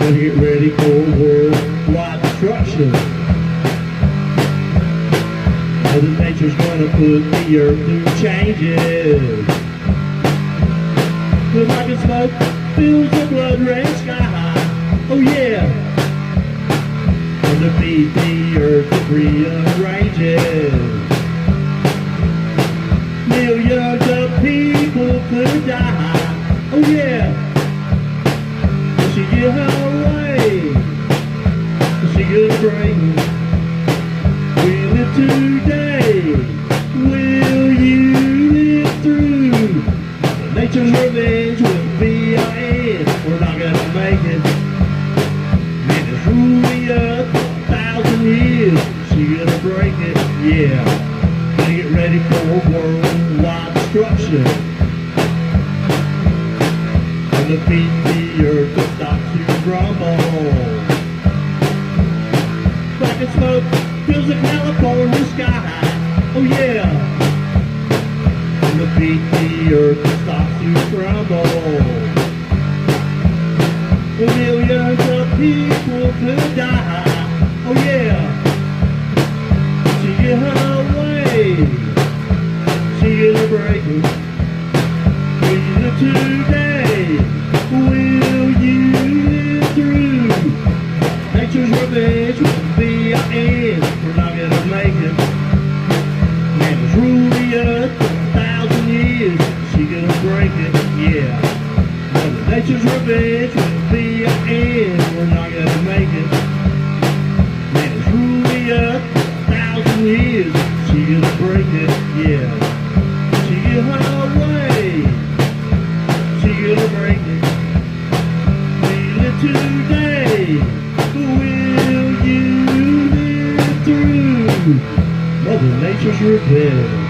Gonna get ready for worldwide destruction. Mother Nature's gonna put the earth through changes. The rocket smoke fills the blood-red sky high. Oh yeah. Gonna feed the earth it rearranges. Millions of people could die. Oh yeah. She get her way. She gonna bring. We live today. Will you live through? Nature's revenge will be our end. We're not gonna make it. Man is ruling up 1,000 years. She gonna break it, yeah. Gonna get ready for worldwide destruction. Gonna beat the earth to stop to rumble. Black and smoke fills the California sky. Oh yeah. Gonna beat the earth to stop to crumble. Millions of people could die. Oh yeah. She get her way. She gonna break it. We live today. Will you live through? Nature's revenge will be our end. We're not gonna make it. Man has ruled the earth for 1,000 years. She gonna break it, yeah. Mother Nature's revenge will be our end. We're not gonna make it. Man has ruled the earth for 1,000 years. She gonna break it, yeah. She get her way. She gonna break it. We live today. Will you live through? Mother Nature's revenge.